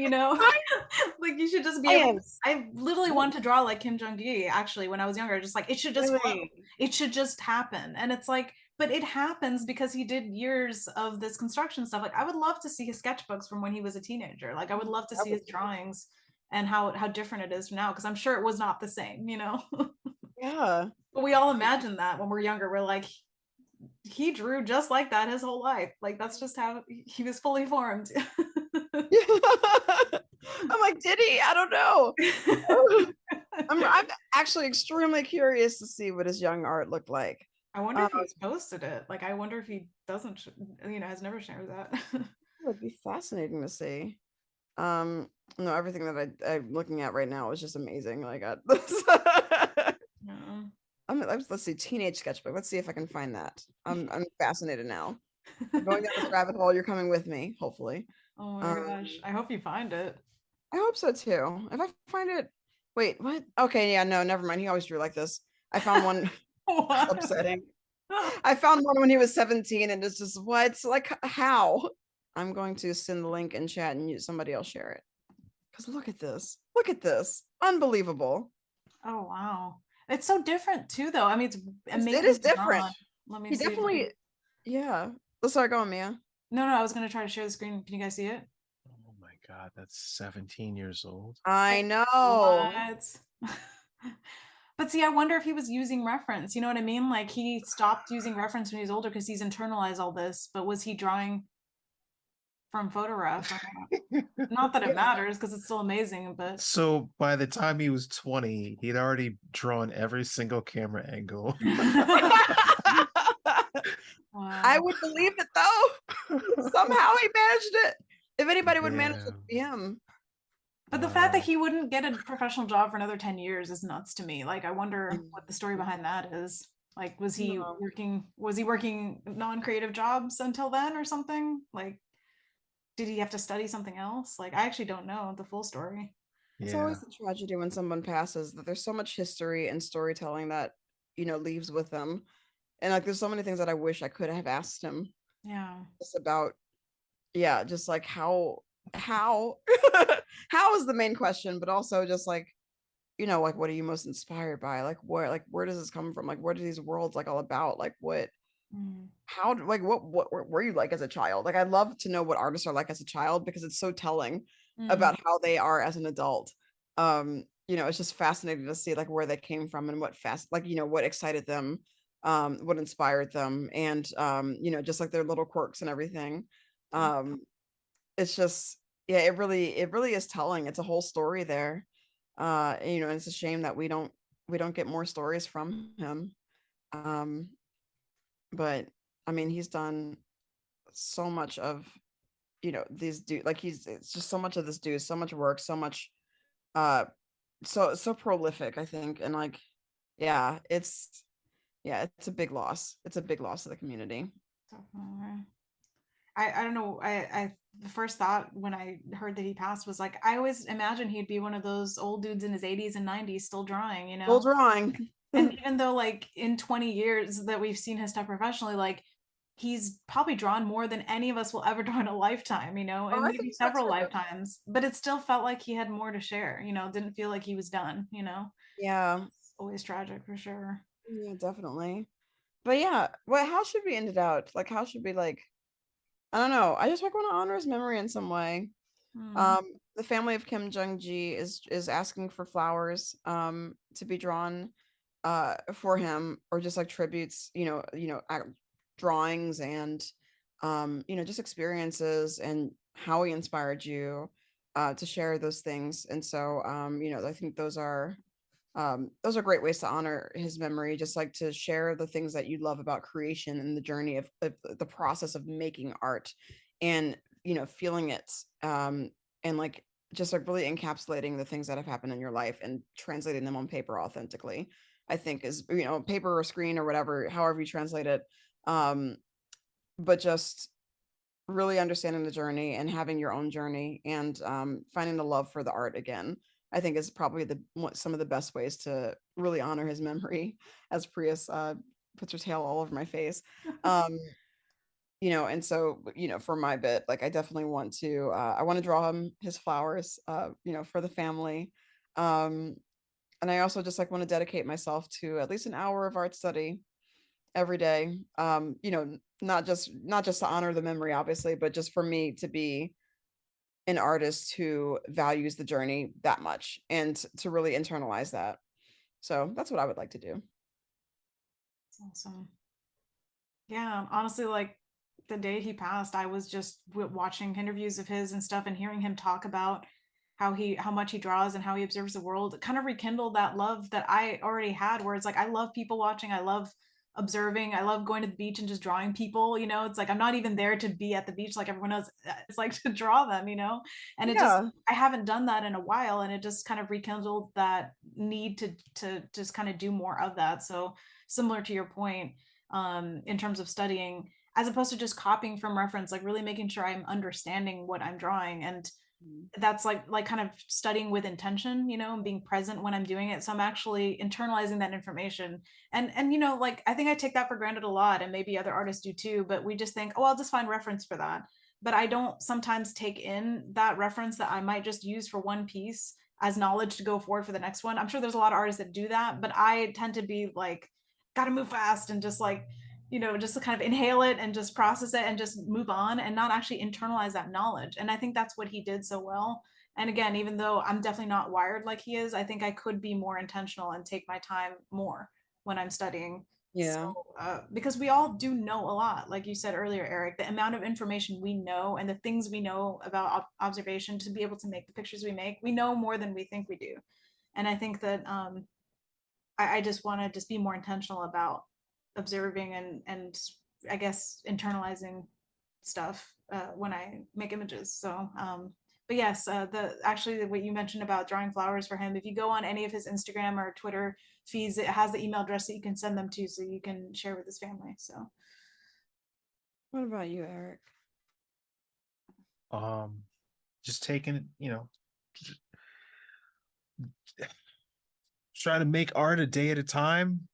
like you should just be able. I literally wanted to draw like Kim Jung Gi actually when I was younger, just like it should just flow. It should just happen. And it's like, but it happens because he did years of this construction stuff. Like I would love to see his sketchbooks from when he was a teenager. Like I would love to see his drawings and how different it is now, because I'm sure it was not the same, Yeah. But we all imagine that when we're younger. We're like, he drew just like that his whole life. Like that's just how he was fully formed. I'm like, did he? I don't know. I'm actually extremely curious to see what his young art looked like. I wonder if he's posted it. Like, I wonder if he doesn't, has never shared that. It would be fascinating to see. No, everything that I'm looking at right now is just amazing. Like, let's see, teenage sketchbook. Let's see if I can find that. I'm fascinated now. I'm going down this rabbit hole. You're coming with me, hopefully. Oh my gosh, I hope you find it. I hope so too. If I find it, wait, what? Okay, yeah, no, never mind. He always drew like this. I found one upsetting. I found one when he was 17, and it's just what? Like, how? I'm going to send the link in chat, and somebody else share it. Because look at this. Look at this. Unbelievable. Oh wow. It's so different too, though. I mean, it's amazing. It is different. Let me see. Definitely, yeah. Let's start going, Mia. No, I was gonna try to share the screen. Can you guys see it? Oh my god, that's 17 years old. I know. What? But see, I wonder if he was using reference. You know what I mean? Like he stopped using reference when he was older because he's internalized all this. But was he drawing from photograph? Not that it matters because it's still amazing. But so by the time he was 20, he'd already drawn every single camera angle. Wow. I would believe it though. Somehow he managed it. If anybody would manage it, it'd be him. But the fact that he wouldn't get a professional job for another 10 years is nuts to me. Like, I wonder what the story behind that is. Like, was he working non-creative jobs until then or something? Like, did he have to study something else? Like, I actually don't know the full story. It's always a tragedy when someone passes, that there's so much history and storytelling that, leaves with them. And like, there's so many things that I wish I could have asked him. Yeah. Just about, just like how how is the main question, but also just like, like, what are you most inspired by? Like, where does this come from? Like, what are these worlds like all about? Like, what, how, like, what were you like as a child? Like, I'd love to know what artists are like as a child, because it's so telling about how they are as an adult. It's just fascinating to see like where they came from and what what excited them, what inspired them, and just like their little quirks and everything. It's just, it really is telling. It's a whole story there. And it's a shame that we don't get more stories from him. But I mean, he's done so much of, these dude, like it's just so much of this dude, so much work, so much, so prolific, I think. And like, it's a big loss. It's a big loss to the community. I don't know. I the first thought when I heard that he passed was like, I always imagined he'd be one of those old dudes in his 80s and 90s still drawing, Still drawing. And even though like in 20 years that we've seen his stuff professionally, like he's probably drawn more than any of us will ever draw in a lifetime, and maybe several lifetimes, but it still felt like he had more to share, didn't feel like he was done, Yeah. It's always tragic for sure. Yeah, definitely. But how should we end it out? Like, how should we, like, I don't know. I just like want to honor his memory in some way. The family of Kim Jung Gi is asking for flowers to be drawn for him, or just like tributes, drawings and just experiences and how he inspired you to share those things. And so I think those are great ways to honor his memory, just like to share the things that you love about creation and the journey of the process of making art, and feeling it, and like just like really encapsulating the things that have happened in your life and translating them on paper authentically. I think is paper or screen or whatever, however you translate it, um, but just really understanding the journey and having your own journey, and finding the love for the art again. I think is probably some of the best ways to really honor his memory. As Prius puts her tail all over my face. Um, and so for my bit, like I definitely want to I want to draw him his flowers, for the family. Um, and I also just like want to dedicate myself to at least an hour of art study every day. Not just to honor the memory, obviously, but just for me to be an artist who values the journey that much and to really internalize that. So that's what I would like to do. That's awesome. Yeah, honestly, like the day he passed, I was just watching interviews of his and stuff and hearing him talk about how much he draws and how he observes the world. It kind of rekindled that love that I already had, where it's like I love people watching, I love observing, I love going to the beach and just drawing people. It's like I'm not even there to be at the beach like everyone else. It's like to draw them. And it just, Yeah. I haven't done that in a while, and it just kind of rekindled that need to just kind of do more of that. So similar to your point, in terms of studying, as opposed to just copying from reference, like really making sure I'm understanding what I'm drawing. And that's like kind of studying with intention, and being present when I'm doing it. So I'm actually internalizing that information. And like I think I take that for granted a lot, and maybe other artists do too, but we just think, oh, I'll just find reference for that. But I don't sometimes take in that reference that I might just use for one piece as knowledge to go forward for the next one. I'm sure there's a lot of artists that do that, but I tend to be like, gotta move fast and just like, just to kind of inhale it and just process it and just move on and not actually internalize that knowledge. And I think that's what he did so well. And again, even though I'm definitely not wired like he is, I think I could be more intentional and take my time more when I'm studying. So, Yeah. because we all do know a lot, like you said earlier, Eric, the amount of information we know and the things we know about observation to be able to make the pictures we know more than we think we do. And I think that I just want to just be more intentional about observing and I guess internalizing stuff when I make images. So, but yes, the actually what you mentioned about drawing flowers for him. If you go on any of his Instagram or Twitter feeds, it has the email address that you can send them to, so you can share with his family. So, What about you, Eric? Just taking it, try to make art a day at a time.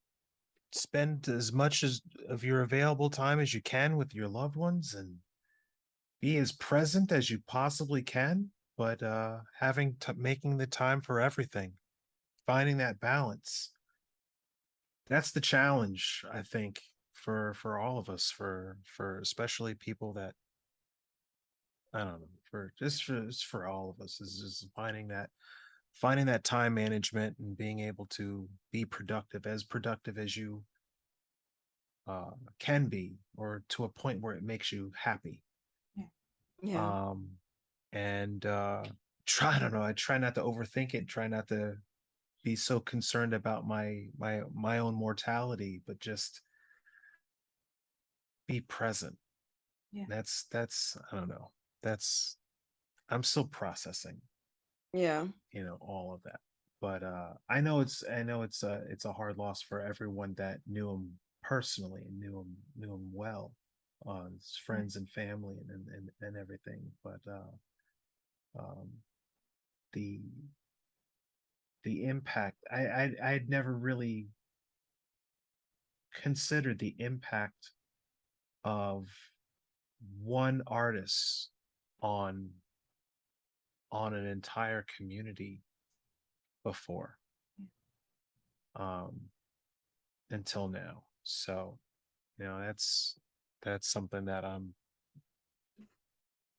Spend as much as of your available time as you can with your loved ones, and be as present as you possibly can, but making the time for everything, finding that balance. That's the challenge, I think, for all of us, for especially people that, I don't know, for all of us, is finding that time management and being able to be productive as you can be, or to a point where it makes you happy. Yeah. And I don't know, I try not to overthink it, try not to be so concerned about my own mortality, but just be present. yeah. That's I don't know, that's I'm still processing, Yeah. all of that. But I know it's a hard loss for everyone that knew him personally and knew him well, his friends and family and everything. But um the impact, I'd never really considered the impact of one artist on an entire community before, um until now. So that's something that I'm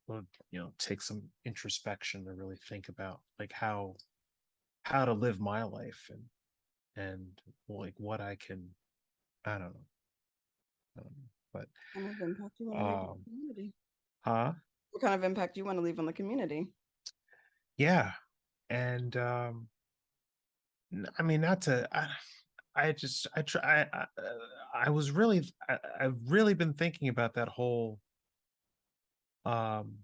will take some introspection to really think about, like how to live my life, and like what I can, I don't know, But What kind of impact you want to leave on the community? huh? What kind of impact you want to leave on the community? Yeah. And I mean, not to I just I try I was really I've really been thinking about that whole um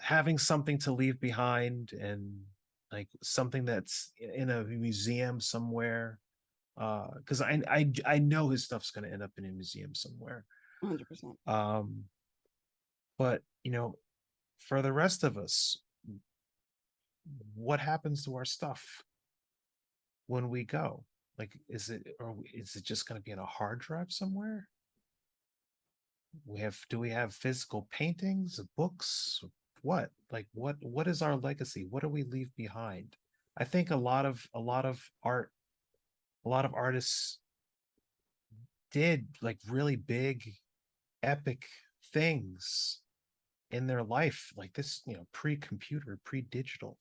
having something to leave behind, and like something that's in a museum somewhere, because I know his stuff's going to end up in a museum somewhere. 100%. But for the rest of us, what happens to our stuff when we go? Like, is it just going to be in a hard drive somewhere? Do we have physical paintings, books? What is our legacy? What do we leave behind? I think a lot of artists did like really big, epic things in their life, like this, pre-computer, pre-digital,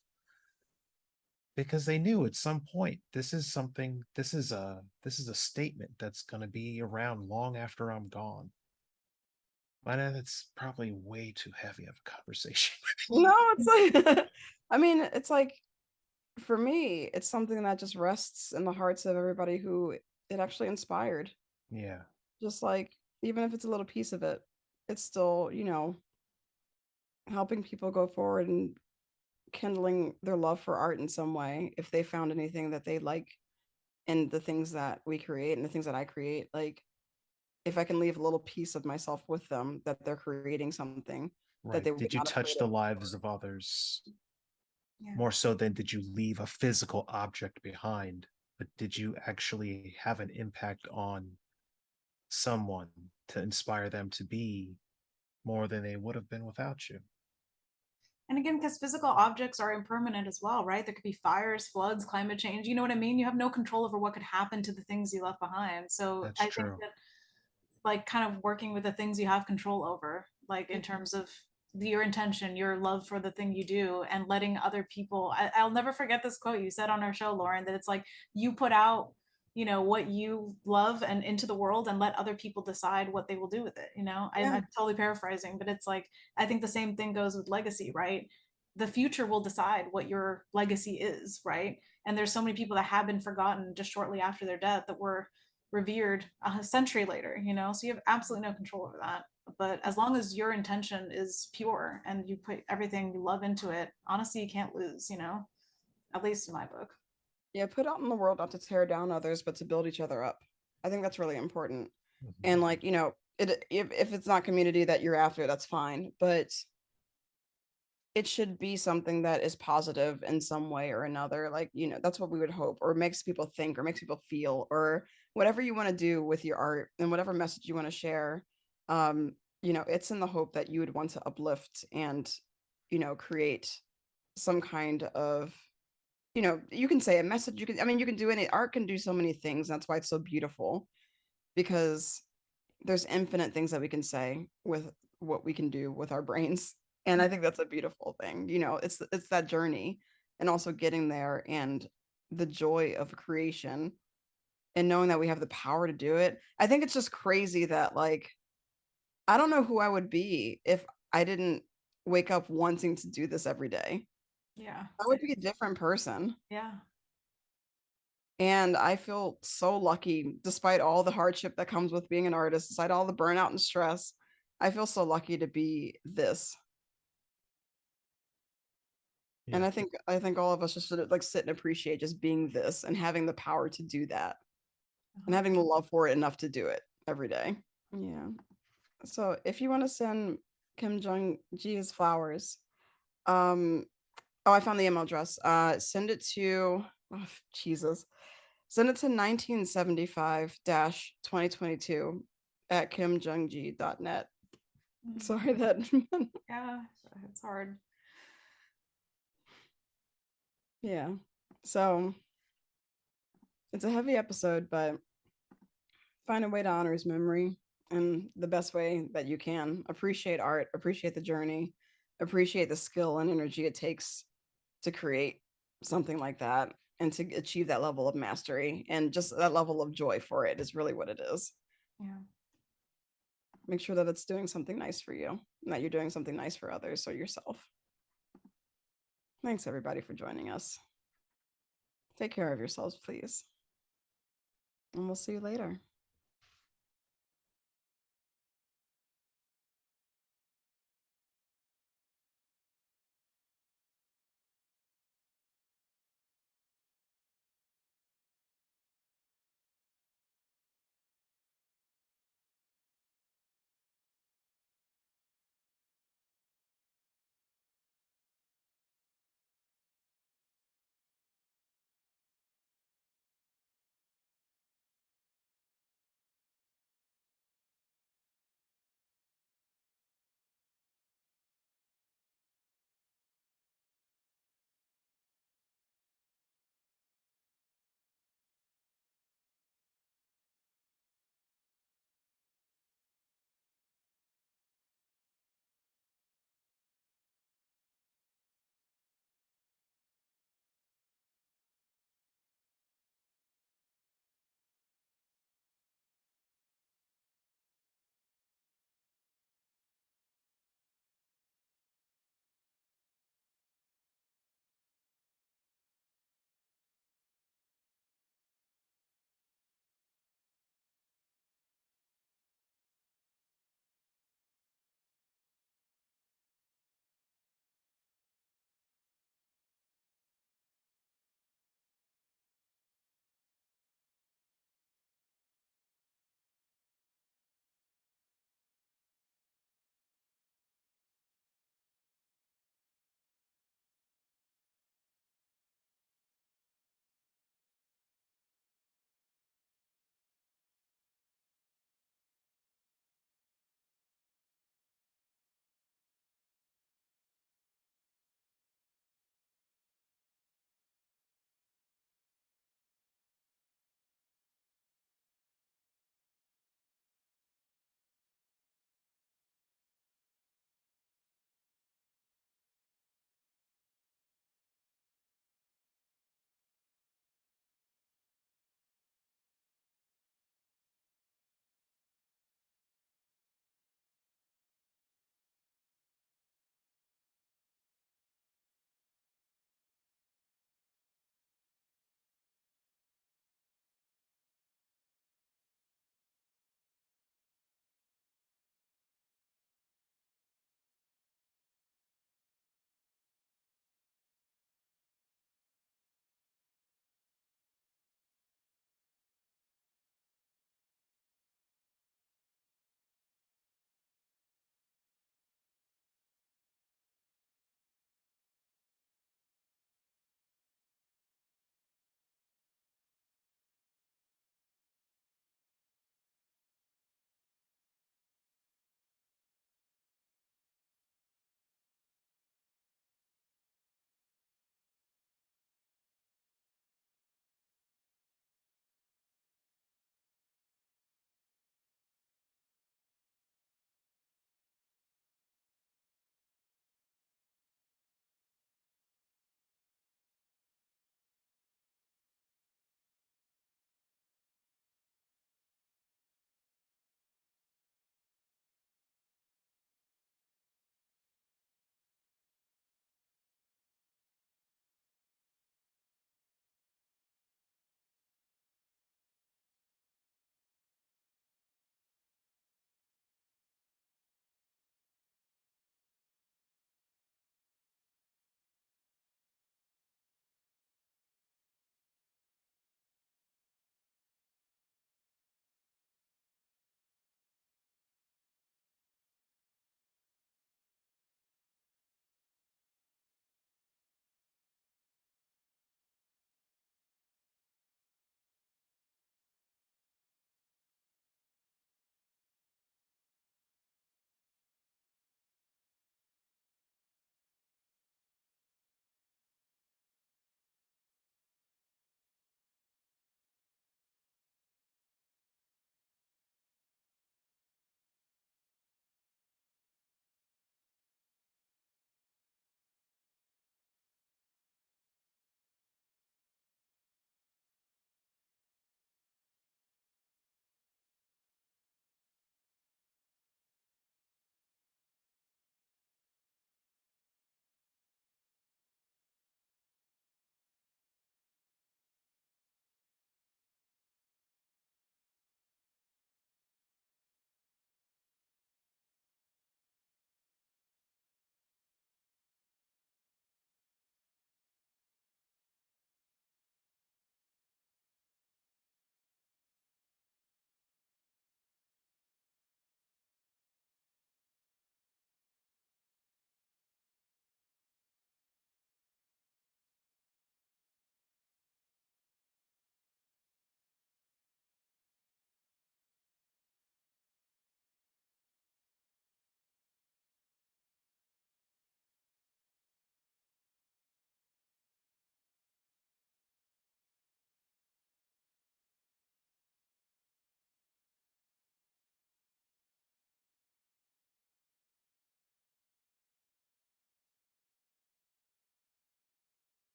because they knew at some point this is a statement that's going to be around long after I'm gone. But that's probably way too heavy of a conversation. No, it's like, I mean, it's like, for me, it's something that just rests in the hearts of everybody who it actually inspired. Yeah. Just like, even if it's a little piece of it, it's still, helping people go forward and kindling their love for art in some way. If they found anything that they like in the things that we create and the things that I create, like, if I can leave a little piece of myself with them, that they're creating something that Right. they would Did you not have touch created the lives before. of others Yeah. more so than did you leave a physical object behind? But did you actually have an impact on someone to inspire them to be more than they would have been without you? And again, because physical objects are impermanent as well, right? There could be fires, floods, climate change. You know what I mean? You have no control over what could happen to the things you left behind. So That's I think true. that, like, kind of working with the things you have control over, like in terms of your intention, your love for the thing you do, and letting other people. I'll never forget this quote you said on our show, Lauren, that it's like you put out, what you love and into the world, and let other people decide what they will do with it. Yeah. I'm totally paraphrasing, but it's like, I think the same thing goes with legacy, right? The future will decide what your legacy is, right? And there's so many people that have been forgotten just shortly after their death that were revered a century later, so you have absolutely no control over that. But as long as your intention is pure and you put everything you love into it, honestly, you can't lose, at least in my book. Yeah, put out in the world not to tear down others, but to build each other up. I think that's really important. And Mhm. like, if it's not community that you're after, that's fine. But it should be something that is positive in some way or another. Like, that's what we would hope, or makes people think, or makes people feel, or whatever you want to do with your art and whatever message you want to share. It's in the hope that you would want to uplift and, create some kind of, you can say a message. You can do art can do so many things. That's why it's so beautiful, because there's infinite things that we can say with what we can do with our brains. And I think that's a beautiful thing. It's that journey, and also getting there, and the joy of creation, and knowing that we have the power to do it. I think it's just crazy that, like, I don't know who I would be if I didn't wake up wanting to do this every day. Yeah. I would be a different person. Yeah. And I feel so lucky, despite all the hardship that comes with being an artist, despite all the burnout and stress. I feel so lucky to be this. And Yeah. I think all of us just should like sit and appreciate just being this and having the power to do that, and having the love for it enough to do it every day. Yeah. So if you want to send Kim Jung Gi his flowers, oh, I found the email address. Send it to, oh, Jesus. Send it to 1975-2022 at kimjunggi.net. Sorry that. Yeah, it's hard. Yeah. So it's a heavy episode, but find a way to honor his memory in the best way that you can. Appreciate art, appreciate the journey, appreciate the skill and energy it takes to create something like that. and to achieve that level of mastery, and just that level of joy for it is really what it is. Yeah. Make sure that it's doing something nice for you and that you're doing something nice for others or yourself. Thanks everybody for joining us. Take care of yourselves, please. And we'll see you later.